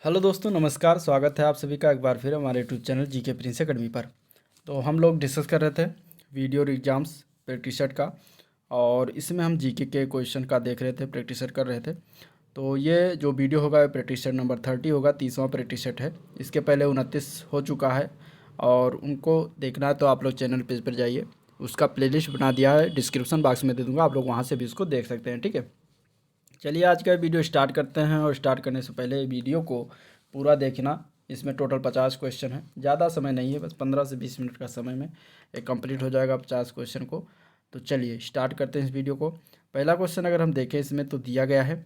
Hello दोस्तों, नमस्कार। स्वागत है आप सभी का एक बार फिर हमारे YouTube channel GK Prince academy पर। तो हम लोग डिस्कस कर रहे थे वीडियो एग्जाम्स प्रैक्टिस सेट का, और इसमें हम जीके के क्वेश्चन का देख रहे थे, प्रैक्टिस सेट कर रहे थे। तो ये जो वीडियो होगा प्रैक्टिस सेट नंबर 30 होगा, 30वां प्रैक्टिस सेट है। इसके पहले 29 हो चुका है, और उनको देखना है तो आप लोग चैनल पेज पर जाइए, उसका प्लेलिस्ट बना दिया है, डिस्क्रिप्शन बॉक्स में दे दूँगा, आप लोग वहाँ से भी इसको देख सकते हैं। ठीक है, चलिए आज का वीडियो स्टार्ट करते हैं। और स्टार्ट करने से पहले वीडियो को पूरा देखना। इसमें टोटल 50 क्वेश्चन है, ज़्यादा समय नहीं है, बस 15 से 20 मिनट का समय में एक कंप्लीट हो जाएगा 50 क्वेश्चन को। तो चलिए स्टार्ट करते हैं इस वीडियो को। पहला क्वेश्चन अगर हम देखें इसमें तो दिया गया है,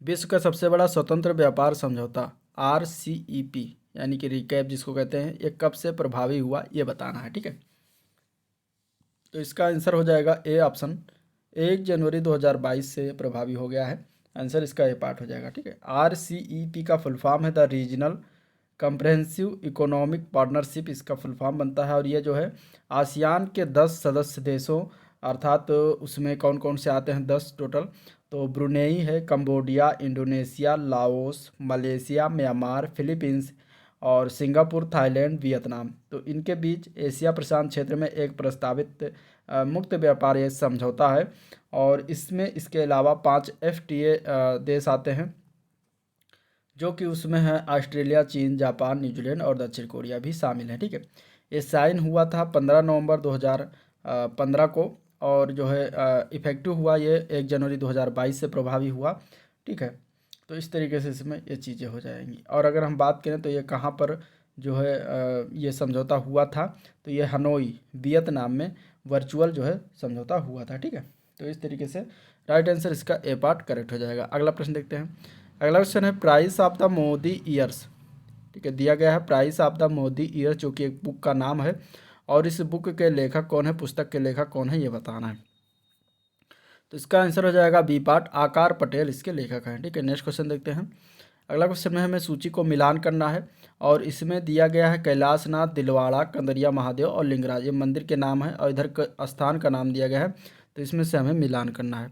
विश्व का सबसे बड़ा स्वतंत्र व्यापार समझौता RCEP यानी कि रिकैप जिसको कहते हैं, ये कब से प्रभावी हुआ ये बताना है। ठीक है, तो इसका आंसर हो जाएगा ए ऑप्शन, 1 जनवरी 2022 से प्रभावी हो गया है। आंसर इसका ए पार्ट हो जाएगा। ठीक है, RCEP का फुल फॉर्म है the regional comprehensive economic partnership, इसका फुल फॉर्म बनता है। और ये जो है आसियान के 10 सदस्य देशों, अर्थात उसमें कौन कौन से आते हैं 10 टोटल, तो ब्रुनेई है, Cambodia, Indonesia, Laos, Malaysia, Myanmar, Philippines और सिंगापुर, थाईलैंड, वियतनाम। तो इनके बीच एशिया प्रशांत क्षेत्र में एक प्रस्तावित मुक्त व्यापार ये समझौता है। और इसमें इसके अलावा 5 FTA देश आते हैं, जो कि उसमें है ऑस्ट्रेलिया, चीन, जापान, न्यूजीलैंड और दक्षिण कोरिया भी शामिल है। ठीक है, ये साइन हुआ था 15 नवंबर 2015 को, और जो है इफेक्टिव हुआ ये 1 जनवरी 2022 से प्रभावी हुआ। ठीक है, तो इस तरीके से इसमें ये चीज़ें हो जाएंगी। और अगर हम बात करें तो ये कहाँ पर जो है ये समझौता हुआ था, तो ये हनोई वियतनाम में वर्चुअल जो है समझौता हुआ था। ठीक है, तो इस तरीके से राइट आंसर इसका ए पार्ट करेक्ट हो जाएगा। अगला प्रश्न देखते हैं। अगला क्वेश्चन है price of the Modi years. ठीक है, दिया गया है price of the Modi years, जो कि एक बुक का नाम है। और इस बुक के लेखक कौन है, पुस्तक के लेखक कौन है, ये बताना है। तो इसका आंसर हो जाएगा बी पार्ट, आकार पटेल इसके लेखक हैं। ठीक है, नेक्स्ट क्वेश्चन देखते हैं। अगला क्वेश्चन में हमें सूची को मिलान करना है, और इसमें दिया गया है कैलाशनाथ, दिलवाड़ा, कंदरिया महादेव और लिंगराज, ये मंदिर के नाम है, और इधर स्थान का नाम दिया गया है। तो इसमें से हमें मिलान करना है।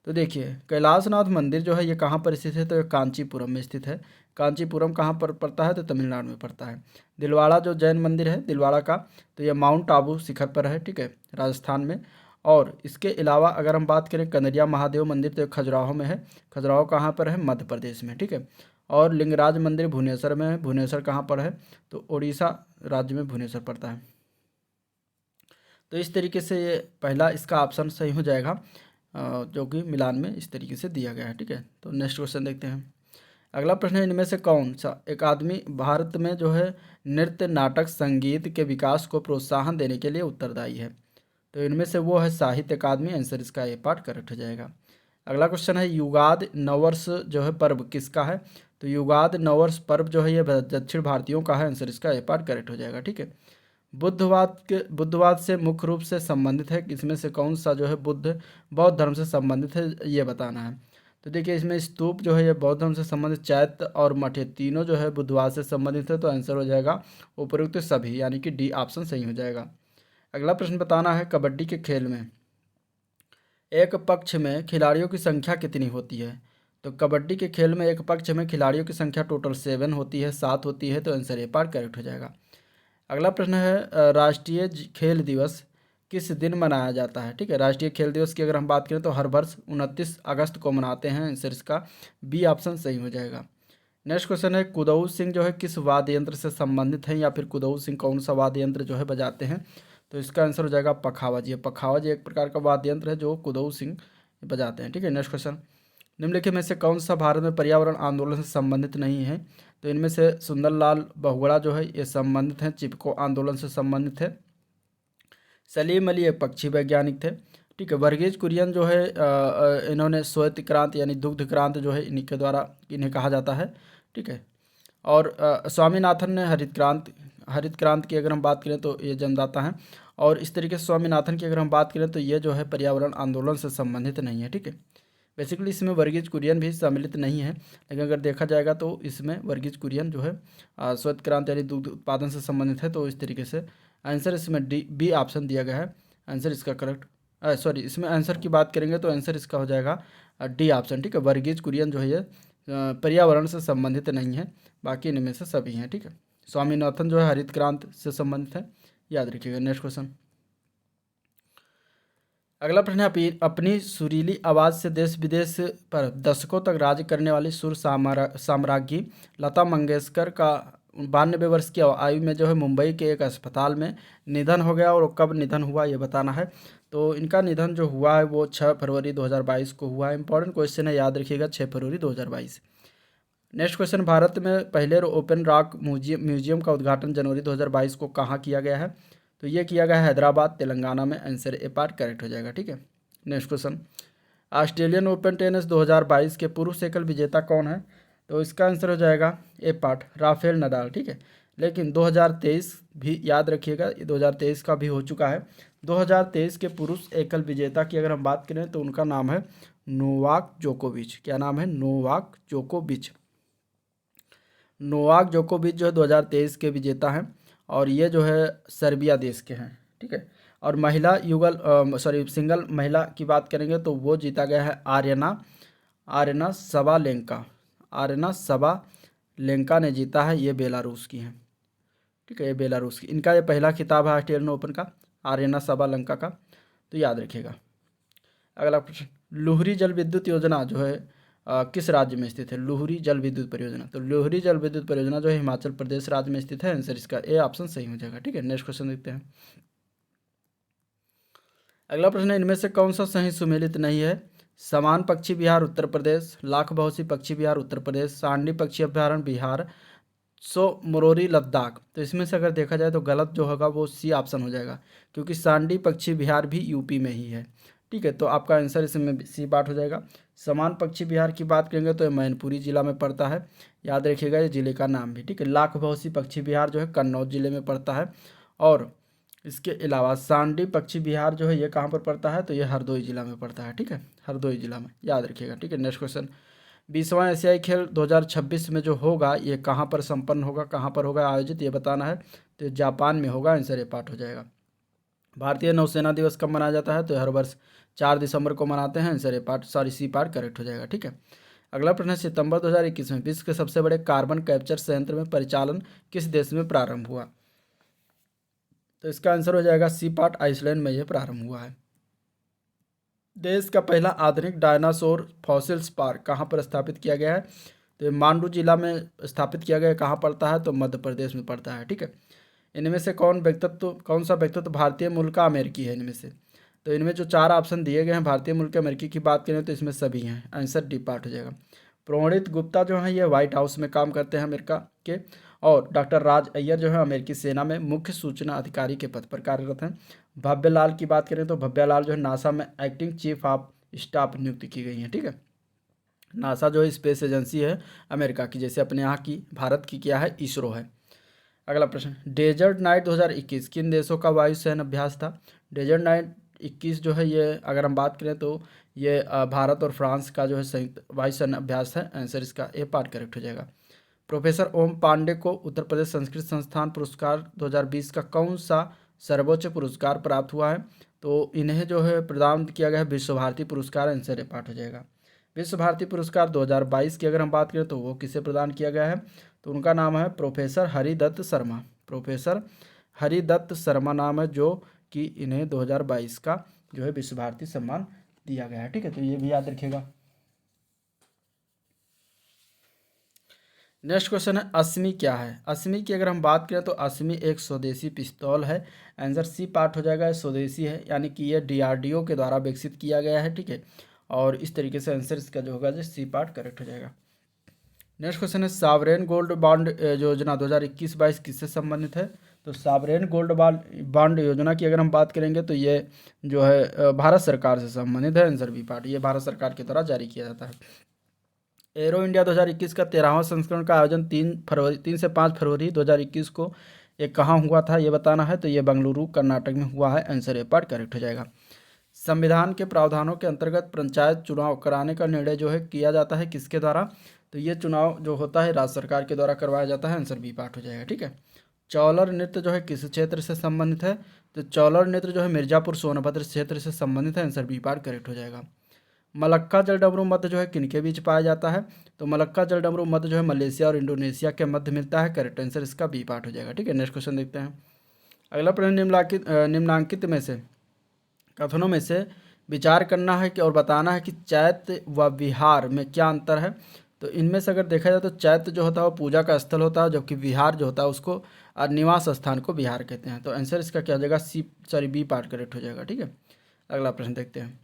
तो देखिए कैलाशनाथ मंदिर जो है ये कहाँ पर स्थित है, तो ये कांचीपुरम में स्थित है। कांचीपुरम कहाँ पर पड़ता है, तो तमिलनाडु में पड़ता है। दिलवाड़ा जो जैन मंदिर है दिलवाड़ा का, तो ये माउंट आबू शिखर पर है। ठीक है, राजस्थान में। और इसके अलावा अगर हम बात करें कनरिया महादेव मंदिर, तो खजुराहो में है। खजुराहो कहाँ पर है, मध्य प्रदेश में। ठीक है, और लिंगराज मंदिर भुवनेश्वर में है। भुवनेश्वर कहाँ पर है, तो उड़ीसा राज्य में भुवनेश्वर पड़ता है। तो इस तरीके से ये पहला इसका ऑप्शन सही हो जाएगा, जो कि मिलान में इस तरीके से दिया गया है। ठीक है, तो नेक्स्ट क्वेश्चन देखते हैं। अगला प्रश्न है, इनमें से कौन सा एक आदमी भारत में जो है नृत्य, नाटक, संगीत के विकास को प्रोत्साहन देने के लिए उत्तरदायी है। तो इनमें से वो है साहित्य अकादमी। आंसर इसका ये पार्ट करेक्ट हो जाएगा। अगला क्वेश्चन है, युगाद नववर्ष जो है पर्व किसका है। तो युगाद नववर्ष पर्व जो है ये दक्षिण भारतीयों का है। आंसर इसका ये पार्ट करेक्ट हो जाएगा। ठीक है, बुद्धवाद से मुख्य रूप से संबंधित है, इसमें से कौन सा जो है बौद्ध धर्म से संबंधित है, ये बताना है। तो देखिए इसमें स्तूप जो है ये बौद्ध धर्म से संबंधित, चैत्य और मठ ये तीनों जो है बुद्धवाद से संबंधित है। तो आंसर हो जाएगा उपरोक्त सभी, यानी कि डी ऑप्शन सही हो जाएगा। अगला प्रश्न बताना है, कबड्डी के खेल में एक पक्ष में खिलाड़ियों की संख्या कितनी होती है। तो कबड्डी के खेल में एक पक्ष में खिलाड़ियों की संख्या टोटल 7 होती है, 7 होती है। तो आंसर ए पार्ट करेक्ट हो जाएगा। अगला प्रश्न है, राष्ट्रीय खेल दिवस किस दिन मनाया जाता है। ठीक है, राष्ट्रीय खेल दिवस की अगर हम बात करें तो हर वर्ष 29 अगस्त को मनाते हैं। आंसर इसका बी ऑप्शन सही हो जाएगा। नेक्स्ट क्वेश्चन है, कुदऊ सिंह जो है किस वाद्य यंत्र से संबंधित है, या फिर कुदऊ सिंह कौन सा वाद्य यंत्र जो है बजाते हैं। तो इसका आंसर हो जाएगा पखावज। पखावज एक प्रकार का वाद्य यंत्र है जो कुदऊ सिंह बजाते हैं। ठीक है, नेक्स्ट क्वेश्चन, निम्नलिखित में से कौन सा भारत में पर्यावरण आंदोलन से संबंधित नहीं है। तो इनमें से सुंदरलाल बहुगुणा जो है ये संबंधित हैं, चिपको आंदोलन से संबंधित है। सलीम अली एक पक्षी वैज्ञानिक थे। ठीक है, वर्गीज कुरियन जो है इन्होंने श्वेत क्रांति यानी दुग्ध क्रांति जो है इनके द्वारा इन्हें कहा जाता है। ठीक है, और स्वामीनाथन ने हरित क्रांति की अगर हम बात करें तो ये जन्मदाता हैं। और इस तरीके से स्वामीनाथन की अगर हम बात करें तो ये जो है पर्यावरण आंदोलन से संबंधित नहीं है। ठीक है, बेसिकली इसमें वर्गीज कुरियन भी सम्मिलित नहीं है, लेकिन अगर देखा जाएगा तो इसमें वर्गीज कुरियन जो है श्वेत क्रांति यानी दुग्ध उत्पादन से संबंधित है। तो इस तरीके से आंसर इसमें डी बी ऑप्शन दिया गया है। आंसर इसका करेक्ट, सॉरी इसमें आंसर की बात करेंगे तो आंसर इसका हो जाएगा डी ऑप्शन। ठीक है, वर्गीज कुरियन जो है ये पर्यावरण से संबंधित नहीं है, बाकी इनमें से सभी हैं। ठीक है, स्वामीनाथन जो है हरित क्रांति से संबंधित है, याद रखिएगा। नेक्स्ट क्वेश्चन, अगला प्रश्न है, अपनी सुरीली आवाज़ से देश विदेश पर दशकों तक राज करने वाली सुर साम्राज्ञी लता मंगेशकर का 92 वर्ष की आयु में जो है मुंबई के एक अस्पताल में निधन हो गया, और कब निधन हुआ ये बताना है। तो इनका निधन जो हुआ है वो 6 फरवरी 2022 को हुआ है। इंपॉर्टेंट क्वेश्चन है, याद रखिएगा, 6 फरवरी 2022। नेक्स्ट क्वेश्चन, भारत में पहले ओपन रॉक म्यूजियम का उद्घाटन जनवरी 2022 को कहाँ किया गया है? तो ये किया गया है हैदराबाद, तेलंगाना में। आंसर ए पार्ट करेक्ट हो जाएगा। ठीक है, next question, Australian open tennis 2022 के पुरुष एकल विजेता कौन है? तो इसका आंसर हो जाएगा ए पार्ट, राफेल नडाल। ठीक है, लेकिन 2023 भी याद रखिएगा, 2023 का भी हो चुका है। 2023 के पुरुष एकल विजेता की अगर हम बात करें तो उनका नाम है नोवाक जोकोविच। क्या नाम है? नोवाक जोकोविच। नोवाक जोकोविच जो है 2023 के विजेता हैं, और ये जो है सर्बिया देश के हैं। ठीक है, और महिला सिंगल महिला की बात करेंगे तो वो जीता गया है आर्यना सबालेंका। आर्यना सबालेंका ने जीता है, ये बेलारूस की हैं। ठीक है, ये बेलारूस की, इनका ये पहला खिताब है ऑस्ट्रेलियन ओपन का, आर्यना सबालेंका का, तो याद रखिएगा। अगला प्रश्न, लुहरी जल विद्युत योजना जो है किस राज्य में स्थित है? लुहरी जल विद्युत परियोजना, तो लुहरी जल विद्युत परियोजना जो है हिमाचल प्रदेश राज्य में स्थित है। आंसर इसका ए ऑप्शन सही हो जाएगा। ठीक है, नेक्स्ट क्वेश्चन देखते हैं। अगला प्रश्न है, इनमें से कौन सा सही सुमेलित नहीं है? समान पक्षी विहार उत्तर प्रदेश, लाख बहुसी पक्षी विहार उत्तर प्रदेश, सांडी पक्षी अभ्यारण्य बिहार, मोरोरी लद्दाख। तो इसमें से अगर देखा जाए तो गलत जो होगा वो सी ऑप्शन हो जाएगा, क्योंकि सांडी पक्षी विहार भी यूपी में ही है। ठीक है, तो आपका आंसर इसमें सी पार्ट हो जाएगा। समान पक्षी विहार की बात करेंगे तो ये मैनपुरी जिला में पड़ता है, याद रखिएगा ये जिले का नाम भी। ठीक है, लाख बहुसी पक्षी विहार जो है कन्नौज जिले में पड़ता है, और इसके अलावा सांडी पक्षी विहार जो है ये कहाँ पर पड़ता है? तो ये हरदोई जिला में पड़ता है। ठीक है, हरदोई जिला में, याद रखिएगा। ठीक है, नेक्स्ट क्वेश्चन, 20वां एशियाई खेल 2026 में जो होगा ये कहाँ पर संपन्न होगा, कहाँ पर होगा आयोजित, ये बताना है। तो जापान में होगा। आंसर ये पार्ट हो जाएगा। भारतीय नौसेना दिवस कब मनाया जाता है? तो हर वर्ष 4 दिसंबर को मनाते हैं। Answer A part C part correct हो जाएगा। ठीक है, अगला प्रश्न है, सितंबर 2021 में विश्व के सबसे बड़े कार्बन कैप्चर संयंत्र में परिचालन किस देश में प्रारंभ हुआ? तो इसका आंसर हो जाएगा सी पार्ट, आइसलैंड में यह प्रारंभ हुआ है। देश का पहला आधुनिक डायनासोर फॉसिल्स पार्क कहाँ पर स्थापित किया गया है? तो मांडू जिला में स्थापित किया गया है। कहाँ पड़ता है? तो मध्य प्रदेश में पड़ता है। ठीक है, इनमें से कौन सा व्यक्तित्व भारतीय मूल का अमेरिकी है? इनमें से, तो इनमें जो 4 ऑप्शन दिए गए हैं भारतीय मूल के अमेरिकी की बात करें तो इसमें सभी हैं। आंसर डी पार्ट हो जाएगा। प्रणीत गुप्ता जो है ये व्हाइट हाउस में काम करते हैं अमेरिका के, और डॉक्टर राज अय्यर जो है अमेरिकी सेना में मुख्य सूचना अधिकारी के पद पर कार्यरत हैं। भव्यलाल की बात करें तो भव्यलाल जो है नासा में एक्टिंग चीफ ऑफ स्टाफ नियुक्त की गई हैं। ठीक है, नासा जो है स्पेस एजेंसी है अमेरिका की, जैसे अपने यहाँ की भारत की क्या है, इसरो है। अगला प्रश्न, डेजर्ट नाइट 2021 किन देशों का वायुसेना अभ्यास था? डेजर्ट नाइट 21 जो है ये अगर हम बात करें तो ये भारत और फ्रांस का जो है संयुक्त वायुसेना अभ्यास है। आंसर इसका ए पार्ट करेक्ट हो जाएगा। प्रोफेसर ओम पांडे को उत्तर प्रदेश संस्कृत संस्थान पुरस्कार 2020 का कौन सा सर्वोच्च पुरस्कार प्राप्त हुआ है? तो इन्हें जो है प्रदान किया गया है विश्व भारती पुरस्कार। आंसर ए पार्ट हो जाएगा। विश्व भारती पुरस्कार 2022 की अगर हम बात करें तो वो किसे प्रदान किया गया है? तो उनका नाम है प्रोफेसर हरिदत्त शर्मा। प्रोफेसर हरिदत्त शर्मा नाम है, जो कि इन्हें 2022 का जो है विश्व भारती सम्मान दिया गया है। ठीक है, तो ये भी याद रखिएगा। नेक्स्ट क्वेश्चन है, अस्मी क्या है? अस्मी की अगर हम बात करें तो अस्मी एक स्वदेशी पिस्तौल है। आंसर सी पार्ट हो जाएगा, स्वदेशी है, यानी कि ये डीआरडीओ के द्वारा विकसित किया गया है। ठीक है, और इस तरीके से आंसर इसका जो होगा जो सी पार्ट करेक्ट हो जाएगा। नेक्स्ट क्वेश्चन है, सावरेन गोल्ड बॉन्ड योजना 2021-22 किससे संबंधित है? तो सावरेन गोल्ड बॉन्ड योजना की अगर हम बात करेंगे तो ये जो है भारत सरकार से संबंधित है। आंसर बी पार्ट, ये भारत सरकार के द्वारा जारी किया जाता है। एरो इंडिया 2021 का 13वां संस्करण का आयोजन 3 से 5 फरवरी 2021 को ये कहाँ हुआ था ये बताना है। तो ये बेंगलुरु कर्नाटक में हुआ है। आंसर ए पार्ट करेक्ट हो जाएगा। संविधान के प्रावधानों के अंतर्गत पंचायत चुनाव कराने का निर्णय जो है किया जाता है किसके द्वारा? तो ये चुनाव जो होता है राज्य सरकार के द्वारा करवाया जाता है। आंसर बी पार्ट हो जाएगा। ठीक है, चौलर नृत्य जो है किस क्षेत्र से संबंधित है? तो चौलर नृत्य जो है मिर्जापुर सोनभद्र क्षेत्र से संबंधित है। आंसर बी पार्ट करेक्ट हो जाएगा। मलक्का जलडमरू मध्य जो है किनके बीच पाया जाता है? तो मलक्का जलडमरू मध्य जो है मलेशिया और इंडोनेशिया के मध्य मिलता है। करेक्ट आंसर इसका बी पार्ट हो जाएगा। ठीक है, नेक्स्ट क्वेश्चन देखते हैं। अगला प्रश्न निम्नांकित में से कथनों में से विचार करना है कि और बताना है कि चैत्य व विहार में क्या अंतर है। तो इनमें से अगर देखा जाए तो चैत्य जो होता है वो पूजा का स्थल होता है, जबकि विहार जो होता है उसको निवास स्थान को विहार कहते हैं। तो आंसर इसका क्या हो जाएगा? बी पार्ट करेक्ट हो जाएगा। ठीक है, अगला प्रश्न देखते हैं।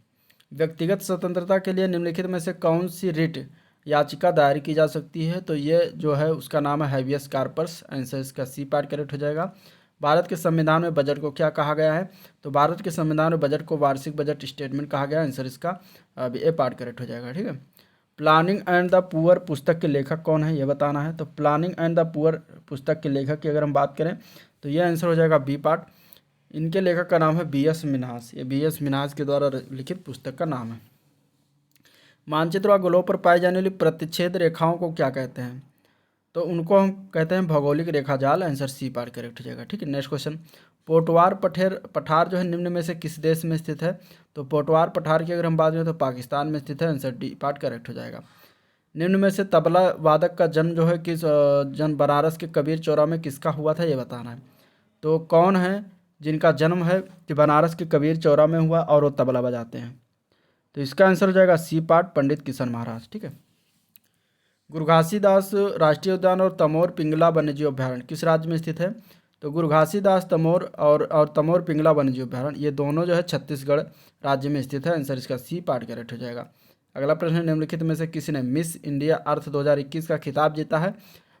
व्यक्तिगत स्वतंत्रता के लिए निम्नलिखित में से कौन सी रिट याचिका दायर की जा सकती है? तो ये जो है उसका नाम है हैबियस कार्पस। आंसर इसका सी पार्ट करेक्ट हो जाएगा। भारत के संविधान में बजट को क्या कहा गया है? तो भारत के संविधान में बजट को वार्षिक बजट स्टेटमेंट कहा गया है। आंसर इसका ए पार्ट करेक्ट हो जाएगा। ठीक है, प्लानिंग एंड द पुअर पुस्तक के लेखक कौन है ये बताना है। तो प्लानिंग एंड द पुअर पुस्तक के लेखक की अगर हम बात करें तो ये आंसर हो जाएगा बी पार्ट। इनके लेखक का नाम है बी.एस. मिन्हास। ये बी.एस. मिन्हास के द्वारा लिखित पुस्तक का नाम है। मानचित्र व गोलों पर पाई जाने वाली प्रतिच्छेद रेखाओं को क्या कहते हैं? तो उनको हम कहते हैं भौगोलिक रेखा जाल। आंसर सी पार्ट करेक्ट हो जाएगा। ठीक है, नेक्स्ट क्वेश्चन। पोटवार पठार जो है निम्न में से किस देश में स्थित है? तो पोटवार पठार की अगर हम बात करें तो पाकिस्तान में स्थित है। आंसर डी पार्ट करेक्ट हो जाएगा। निम्न में से तबला वादक का जन्म जो है किस जन्म बनारस के कबीर चौरा में किसका हुआ था ये बताना है। तो कौन है जिनका जन्म है कि बनारस के कबीर चौरा में हुआ और वो तबला बजाते हैं? तो इसका आंसर हो जाएगा सी पार्ट, पंडित किशन महाराज। ठीक है, गुरु घासीदास राष्ट्रीय उद्यान और तमोर पिंगला वन्यजीव अभ्यारण्य किस राज्य में स्थित है? तो गुरु घासीदास तमोर और तमोर पिंगला वन्यजीव अभ्यारण्य ये दोनों जो है छत्तीसगढ़ राज्य में स्थित है। आंसर इसका सी पार्ट करेक्ट हो जाएगा। अगला प्रश्न है, निम्नलिखित में से किसने मिस इंडिया अर्थ 2021 का खिताब जीता है?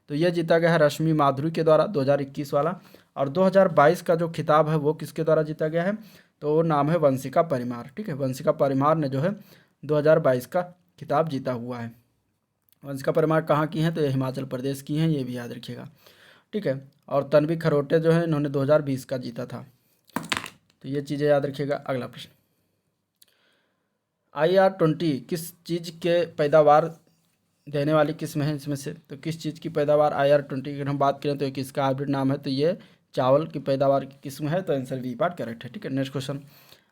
तो यह जीता गया है रश्मि माधुरी के द्वारा 2021 वाला। और 2022 का जो खिताब है वो किसके द्वारा जीता गया है? तो वो नाम है वंशिका परिमार। ठीक है, वंशिका परिमार ने जो है 2022 का खिताब जीता हुआ है। वंशिका परिमार कहाँ की हैं? तो ये हिमाचल प्रदेश की हैं, ये भी याद रखिएगा। ठीक है, और तन्वी खरोटे जो है इन्होंने 2020 का जीता था। तो ये चीज़ें याद रखिएगा। अगला प्रश्न, IR-20 किस चीज़ के पैदावार देने वाली किस्म है इसमें से? तो किस चीज़ की पैदावार IR-20 की अगर हम बात करें तो एक इसका हाइब्रिड नाम है, तो ये चावल की पैदावार की किस्म है। तो आंसर बी पार्ट करेक्ट है। ठीक है, नेक्स्ट क्वेश्चन।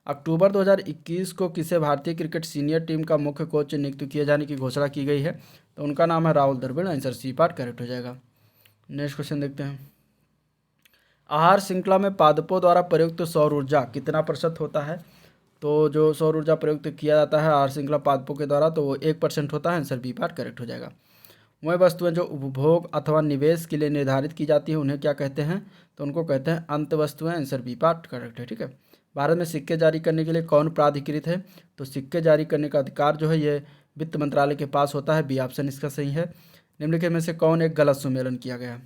अक्टूबर 2021 को किसे भारतीय क्रिकेट सीनियर टीम का मुख्य कोच नियुक्त किए जाने की घोषणा की गई है? तो उनका नाम है Rahul Dravid. Answer C part correct हो जाएगा। नेक्स्ट क्वेश्चन देखते हैं। आहार श्रृंखला में पादपों द्वारा प्रयुक्त सौर ऊर्जा कितना % होता है? तो जो सौर ऊर्जा प्रयुक्त किया जाता है आहार श्रृंखला पादपों के द्वारा तो वो 1% होता है। आंसर बी पार्ट करेक्ट हो जाएगा। वह वस्तुएं जो उपभोग अथवा निवेश के लिए निर्धारित की जाती है उन्हें क्या कहते हैं? तो उनको कहते हैं अंत वस्तुएं। आंसर बी पार्ट करेक्ट है। ठीक है, भारत में सिक्के जारी करने के लिए कौन प्राधिकृत है? तो सिक्के जारी करने का अधिकार जो है ये वित्त मंत्रालय के पास होता है। बी ऑप्शन इसका सही है। निम्नलिखित में से कौन एक गलत सुमेलन किया गया?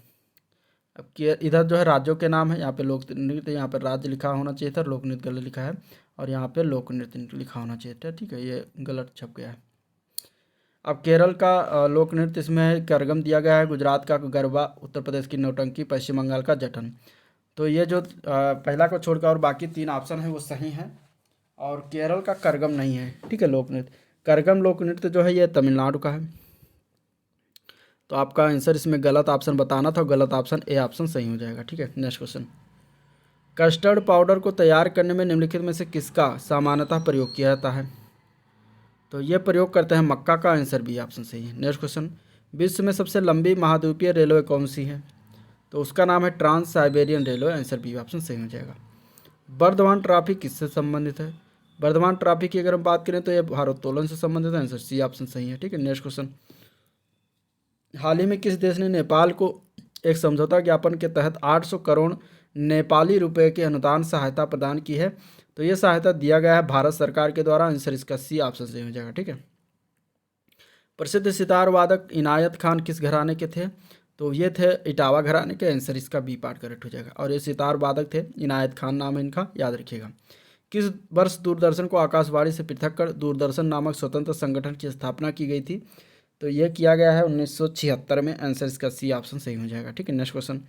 अब इधर जो है राज्यों के नाम है, यहाँ पे लोक नृत्य, यहाँ पर राज्य लिखा होना चाहिए था, लोक नृत्य गलत लिखा है, और यहाँ पे लोक नृत्य लिखा होना चाहिए था। ठीक है, ये गलत छप गया है। अब केरल का लोक नृत्य इसमें है करगम दिया गया है, गुजरात का गरबा, उत्तर प्रदेश की नौटंकी, पश्चिम बंगाल का जटन। तो ये जो पहला को छोड़कर और बाकी 3 ऑप्शन है वो सही हैं, और केरल का करगम नहीं है। ठीक है, लोक नृत्य करगम लोक नृत्य जो है ये तमिलनाडु का है। तो आपका आंसर इसमें गलत ऑप्शन बताना था, गलत ऑप्शन ए ऑप्शन सही हो जाएगा। ठीक है, नेक्स्ट क्वेश्चन। कस्टर्ड पाउडर को तैयार करने में निम्नलिखित में से किसका सामान्यतः प्रयोग किया जाता है? तो ये प्रयोग करते हैं मक्का का। आंसर बी ऑप्शन सही है। Next question. विश्व में सबसे लंबी महाद्वीपीय रेलवे कौन सी है? तो उसका नाम है trans Siberian railway. Answer B option सही हो जाएगा। बर्धमान ट्रॉफी किससे संबंधित है? बर्धमान ट्रॉफी की अगर हम बात करें तो ये भारोत्तोलन से संबंधित है। आंसर सी ऑप्शन सही है। ठीक है, नेक्स्ट क्वेश्चन। हाल ही में किस देश ने नेपाल को एक समझौता ज्ञापन के तहत 800 करोड़ नेपाली रुपए की अनुदान सहायता प्रदान की है? तो ये सहायता दिया गया है भारत सरकार के द्वारा। आंसर इसका सी ऑप्शन सही हो जाएगा। ठीक है, प्रसिद्ध सितार वादक इनायत खान किस घराने के थे? तो ये थे इटावा घराने के। आंसर इसका बी पार्ट करेक्ट हो जाएगा। और ये सितार वादक थे, इनायत खान नाम है इनका, याद रखिएगा। किस वर्ष दूरदर्शन को आकाशवाणी से पृथक कर दूरदर्शन नामक स्वतंत्र संगठन की स्थापना की गई थी? तो ये किया गया है 1976 में। आंसर इसका सी ऑप्शन सही हो जाएगा। ठीक है, नेक्स्ट क्वेश्चन,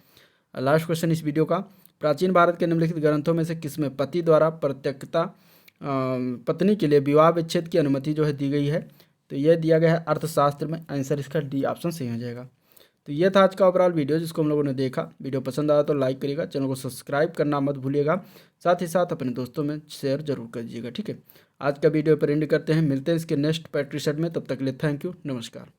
लास्ट क्वेश्चन इस वीडियो का। प्राचीन भारत के निम्नलिखित ग्रंथों में से किसमें पति द्वारा प्रत्यक्षता पत्नी के लिए विवाह विच्छेद की अनुमति जो है दी गई है? तो यह दिया गया है अर्थशास्त्र में। आंसर इसका डी ऑप्शन सही हो जाएगा। तो ये था आज का ओवरऑल वीडियो जिसको हम लोगों ने देखा। वीडियो पसंद आया तो लाइक करिएगा, चैनल को सब्सक्राइब करना मत भूलिएगा, साथ ही साथ अपने दोस्तों में शेयर जरूर कर दीजिएगा। ठीक है, आज का वीडियो पर एंड करते हैं, मिलते हैं इसके नेक्स्ट प्रैक्टिस सेट में। तब तक के लिए थैंक यू, नमस्कार।